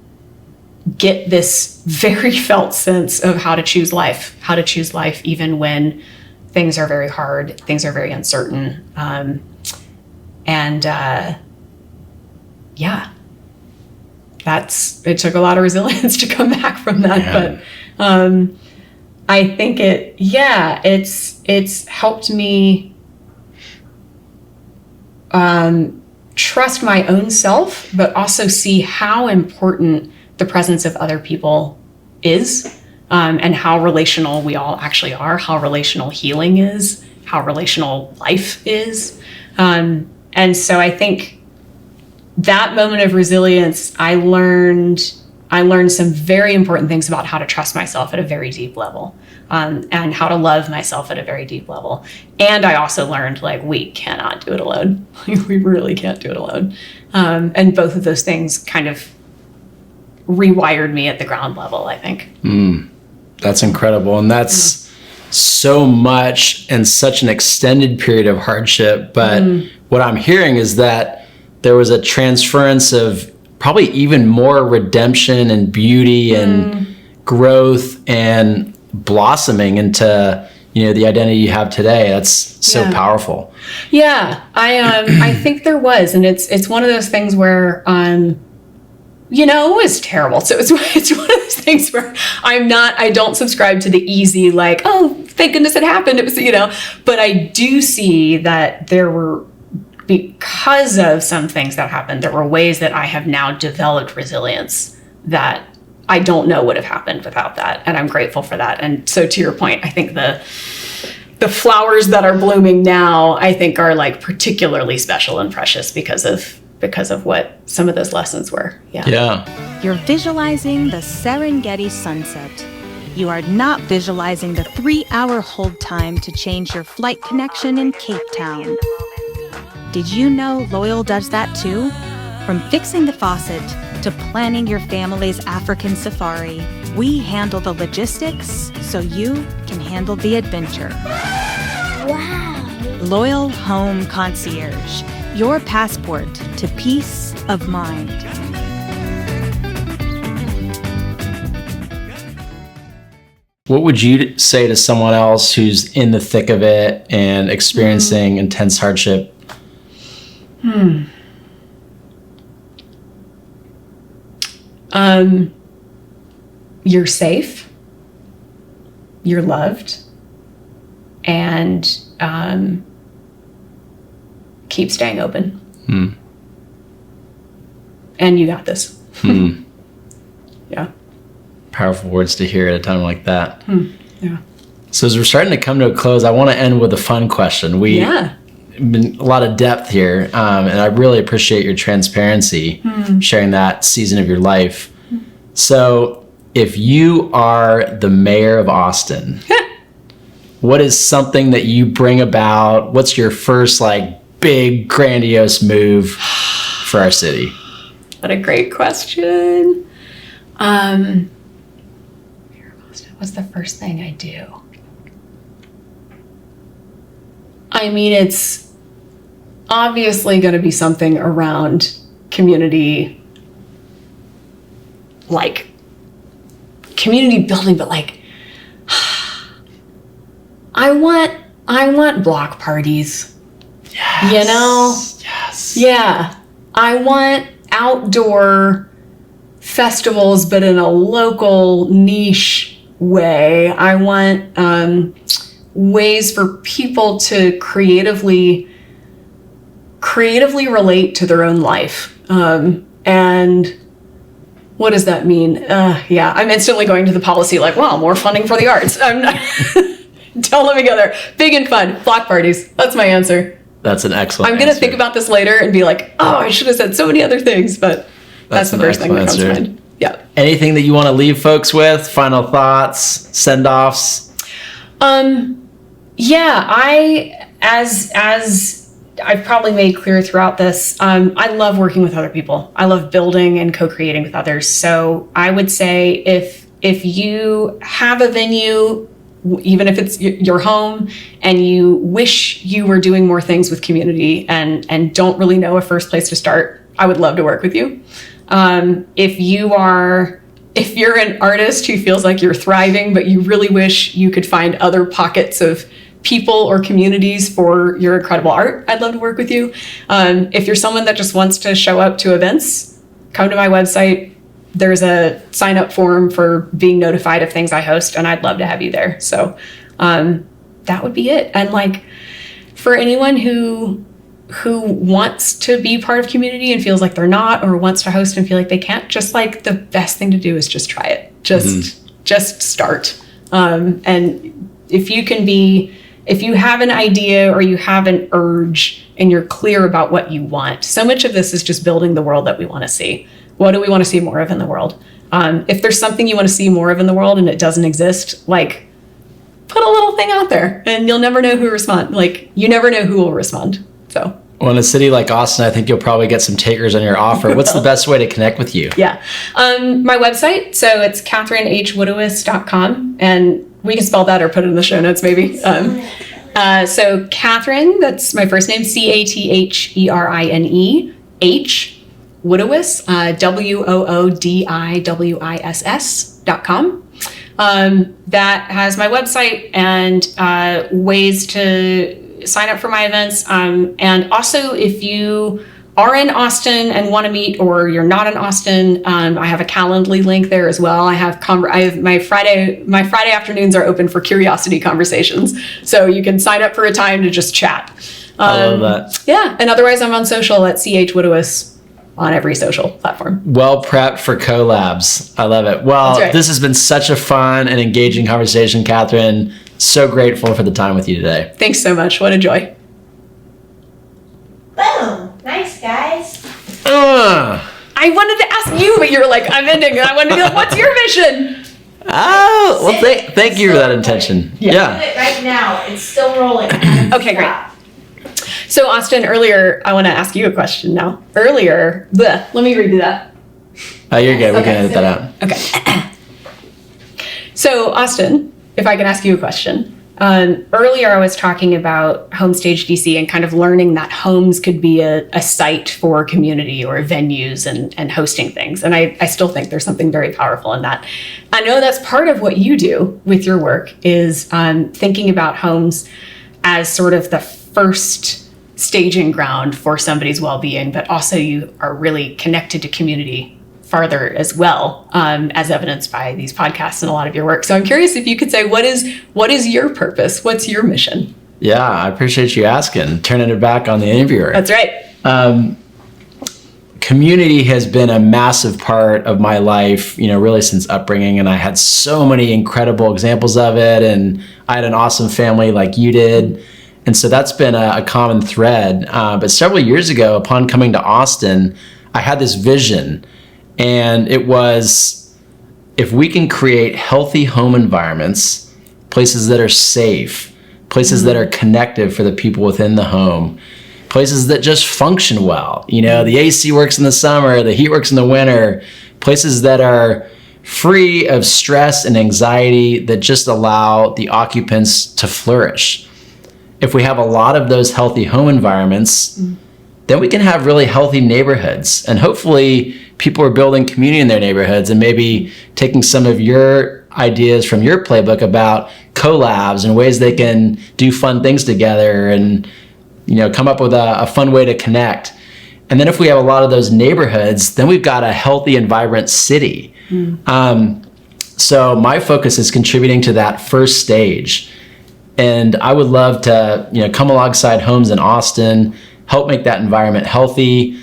get this very felt sense of how to choose life even when things are very hard, things are very uncertain. It took a lot of resilience to come back from that. Yeah. But I think it's helped me trust my own self, but also see how important the presence of other people is, and how relational we all actually are, how relational healing is, how relational life is. And so I think that moment of resilience, I learned some very important things about how to trust myself at a very deep level, and how to love myself at a very deep level. And I also learned, like, we cannot do it alone. We really can't do it alone. And both of those things kind of rewired me at the ground level, I think. That's incredible. And that's so much and such an extended period of hardship. But what I'm hearing is that there was a transference of probably even more redemption and beauty and growth and blossoming into, the identity you have today. That's so powerful. Yeah, I think there was, and it's one of those things where it was terrible. So it's one of those things where I don't subscribe to the easy, like, oh, thank goodness it happened. It was, but I do see that there were, because of some things that happened, there were ways that I have now developed resilience that I don't know would have happened without that. And I'm grateful for that. And so to your point, I think the flowers that are blooming now, I think, are like particularly special and precious because of what some of those lessons were. Yeah. You're visualizing the Serengeti sunset. You are not visualizing the 3-hour hold time to change your flight connection in Cape Town. Did you know Loyal does that too? From fixing the faucet to planning your family's African safari, we handle the logistics so you can handle the adventure. Wow! Loyal Home Concierge, your passport to peace of mind. What would you say to someone else who's in the thick of it and experiencing intense hardship? You're safe, you're loved, and keep staying open. And you got this. Yeah. Powerful words to hear at a time like that. Yeah. So as we're starting to come to a close, I want to end with a fun question. Been a lot of depth here, and I really appreciate your transparency, sharing that season of your life. So if you are the mayor of Austin, what is something that you bring about? What's your first big grandiose move for our city? What a great question. Mayor of Austin, what's the first thing I do? I mean, it's obviously going to be something around community, community building, but I want block parties. Yes. Yes. Yeah. I want outdoor festivals, but in a local niche way. I want ways for people to creatively relate to their own life. And what does that mean? I'm instantly going to the policy more funding for the arts. Don't let me go there. Big and fun. Block parties. That's my answer. That's an excellent I'm going to think about this later and be I should have said so many other things, but that's the first thing that comes to mind. Yeah. Anything that you want to leave folks with? Final thoughts? Send-offs? As I've probably made clear throughout this, I love working with other people. I love building and co-creating with others. So I would say if you have a venue, even if it's your home, and you wish you were doing more things with community and don't really know a first place to start, I would love to work with you. If you're an artist who feels like you're thriving, but you really wish you could find other pockets of people or communities for your incredible art, I'd love to work with you. If you're someone that just wants to show up to events, come to my website. There's a sign up form for being notified of things I host, and I'd love to have you there. So that would be it. And for anyone who wants to be part of community and feels like they're not, or wants to host and feel like they can't, just the best thing to do is just try it. Just Just start. And if you have an idea or you have an urge and you're clear about what you want, so much of this is just building the world that we want to see. What do we want to see more of in the world? If there's something you want to see more of in the world and it doesn't exist, like, put a little thing out there and you'll never know who respond. Like, you never know who will respond. So. Well, in a city like Austin, I think you'll probably get some takers on your offer. What's the best way to connect with you? Yeah. My website, so it's CatherineHWoodiwiss.com, and we can spell that or put it in the show notes maybe. So Catherine, that's my first name, CATHERINE, H, Woodiwiss, WOODIWISS.com. That has my website and ways to sign up for my events. And also, if you are in Austin and want to meet, or you're not in Austin, I have a Calendly link there as well. I have my Friday afternoons are open for curiosity conversations, so you can sign up for a time to just chat. I love that. Yeah, and otherwise I'm on social at CHWoodiwiss on every social platform. Well prepped for collabs. I love it. Well, right. This has been such a fun and engaging conversation, Catherine. So grateful for the time with you today. Thanks so much. What a joy. Boom. Nice, guys. I wanted to ask you, but you were like, I'm ending. I wanted to be like, what's your mission? Oh, well, thank you for that intention. Do it right now. It's still rolling. Okay, great. So, Austin, earlier, I want to ask you a question now. Earlier, let me redo that. Oh, you're good. We can edit that out. Okay. So, Austin, if I can ask you a question. Earlier, I was talking about Homestage DC and kind of learning that homes could be a site for community or venues and hosting things. And I still think there's something very powerful in that. I know that's part of what you do with your work is thinking about homes as sort of the first staging ground for somebody's well-being, but also you are really connected to community farther as well, as evidenced by these podcasts and a lot of your work. So I'm curious if you could say, what is your purpose? What's your mission? Yeah, I appreciate you asking. Turning it back on the interviewer. That's right. Community has been a massive part of my life, really since upbringing, and I had so many incredible examples of it, and I had an awesome family like you did. And so that's been a common thread. But several years ago, upon coming to Austin, I had this vision. And it was, if we can create healthy home environments, places that are safe, places that are connective for the people within the home, places that just function well. The AC works in the summer, the heat works in the winter, places that are free of stress and anxiety that just allow the occupants to flourish. If we have a lot of those healthy home environments, then we can have really healthy neighborhoods. And hopefully people are building community in their neighborhoods and maybe taking some of your ideas from your playbook about collabs and ways they can do fun things together and, come up with a fun way to connect. And then if we have a lot of those neighborhoods, then we've got a healthy and vibrant city. So my focus is contributing to that first stage. And I would love to, come alongside homes in Austin, help make that environment healthy.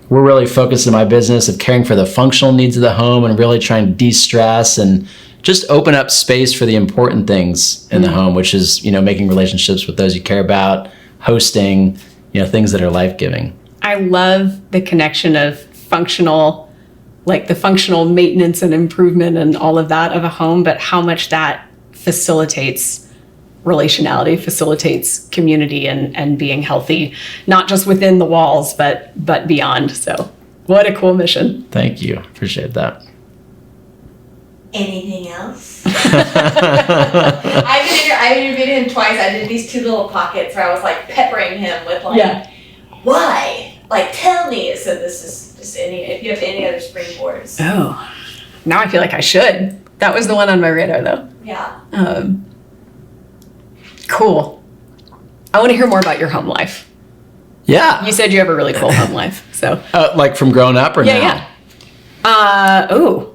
We're really focused in my business of caring for the functional needs of the home and really trying to de-stress and just open up space for the important things in the home, which is, making relationships with those you care about, hosting, things that are life-giving. I love the connection of functional maintenance and improvement and all of that of a home, but how much that facilitates relationality, facilitates community and being healthy, not just within the walls, but beyond. So what a cool mission. Thank you. Appreciate that. Anything else? I've interviewed him twice. I did these two little pockets where I was like peppering him with why? Like, tell me. So this is just if you have any other springboards. Oh, now I feel like I should. That was the one on my radar though. Yeah. Cool. I want to hear more about your home life. Yeah. You said you have a really cool home life. So. Like from growing up or now? Yeah.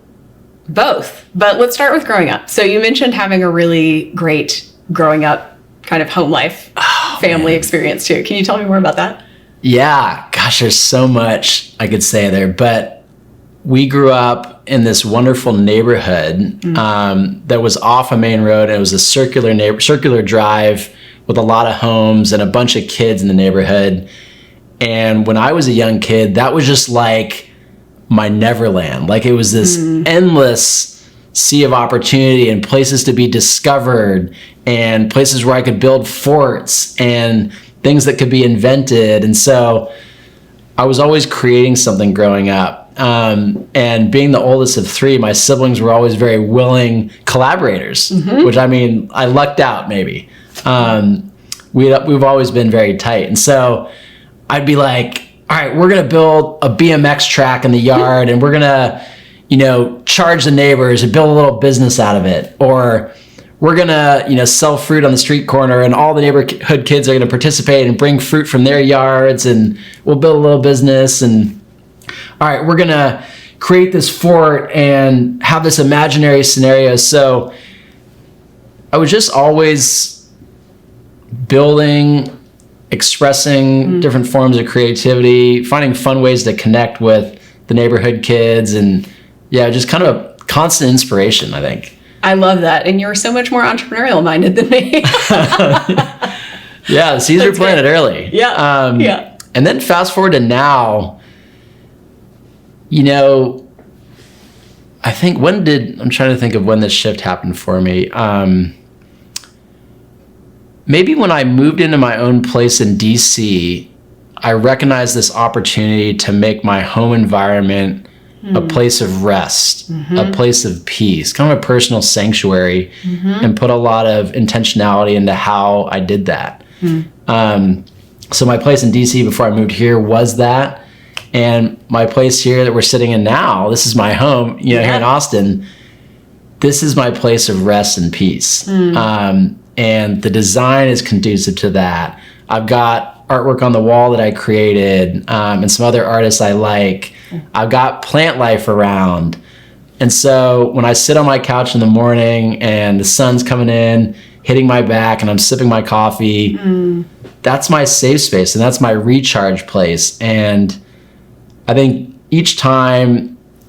Both. But let's start with growing up. So you mentioned having a really great growing up kind of home life, family experience too. Can you tell me more about that? Yeah. Gosh, there's so much I could say there. But we grew up in this wonderful neighborhood that was off a main road. And it was a circular drive with a lot of homes and a bunch of kids in the neighborhood. And when I was a young kid, that was just like my Neverland. Like, it was this endless sea of opportunity and places to be discovered and places where I could build forts and things that could be invented. And so I was always creating something growing up. And being the oldest of three, my siblings were always very willing collaborators, which, I mean, I lucked out maybe. We've always been very tight. And so I'd be like, all right, we're going to build a BMX track in the yard and we're going to, charge the neighbors and build a little business out of it. Or we're going to, sell fruit on the street corner and all the neighborhood kids are going to participate and bring fruit from their yards and we'll build a little business. And all right, we're going to create this fort and have this imaginary scenario. So I was just always building, expressing different forms of creativity, finding fun ways to connect with the neighborhood kids, and just kind of a constant inspiration, I think. I love that. And you're so much more entrepreneurial minded than me. Yeah, the seeds were planted early. Yeah. And then fast forward to now, I think I'm trying to think of when this shift happened for me. Maybe when I moved into my own place in DC, I recognized this opportunity to make my home environment a place of rest, a place of peace, kind of a personal sanctuary, and put a lot of intentionality into how I did that. So my place in DC before I moved here was that. And my place here that we're sitting in now, this is my home, here in Austin, this is my place of rest and peace. And the design is conducive to that. I've got artwork on the wall that I created, and some other artists I like. I've got plant life around. And so when I sit on my couch in the morning and the sun's coming in, hitting my back, and I'm sipping my coffee, that's my safe space and that's my recharge place. And I think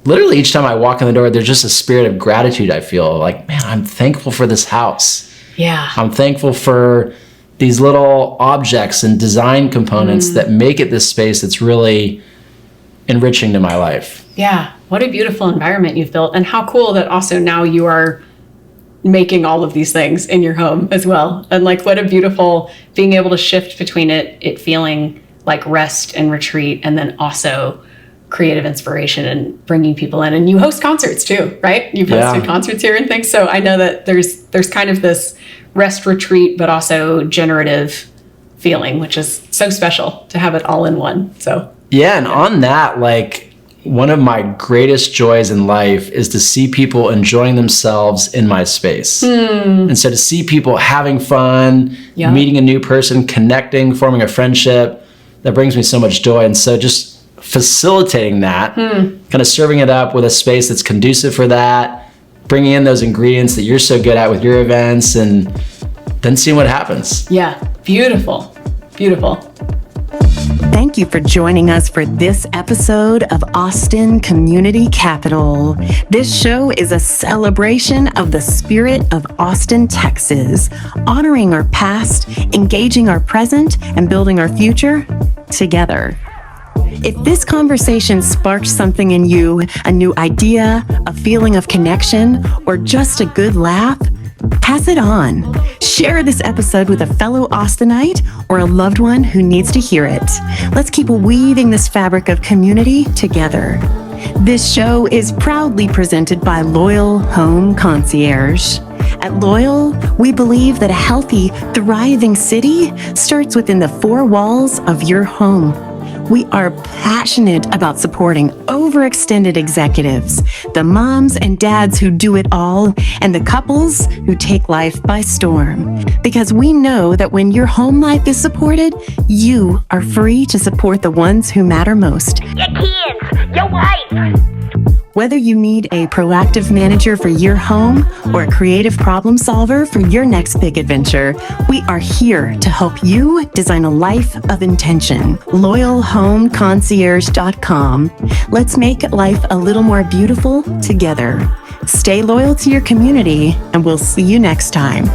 literally each time I walk in the door, there's just a spirit of gratitude. I feel like, man, I'm thankful for this house. Yeah. I'm thankful for these little objects and design components that make it this space that's really enriching to my life. Yeah. What a beautiful environment you've built. And how cool that also now you are making all of these things in your home as well. And like, what a beautiful being able to shift between it feeling like rest and retreat, and then also creative inspiration and bringing people in. And you host concerts too, right? You've hosted concerts here and things. So I know that there's kind of this rest retreat, but also generative feeling, which is so special to have it all in one. So and on that, like, one of my greatest joys in life is to see people enjoying themselves in my space. And so to see people having fun, meeting a new person, connecting, forming a friendship, that brings me so much joy. And so just facilitating that, kind of serving it up with a space that's conducive for that, bringing in those ingredients that you're so good at with your events, and then seeing what happens. Yeah, beautiful, beautiful. Thank you for joining us for this episode of Austin Community Capital. This show is a celebration of the spirit of Austin, Texas, honoring our past, engaging our present, and building our future together. If this conversation sparked something in you, a new idea, a feeling of connection, or just a good laugh, pass it on. Share this episode with a fellow Austinite or a loved one who needs to hear it. Let's keep weaving this fabric of community together. This show is proudly presented by Loyal Home Concierge. At Loyal, we believe that a healthy, thriving city starts within the four walls of your home. We are passionate about supporting overextended executives, the moms and dads who do it all, and the couples who take life by storm. Because we know that when your home life is supported, you are free to support the ones who matter most. Your kids, your wife. Whether you need a proactive manager for your home or a creative problem solver for your next big adventure, we are here to help you design a life of intention. LoyalHomeConcierge.com. Let's make life a little more beautiful together. Stay loyal to your community, and we'll see you next time.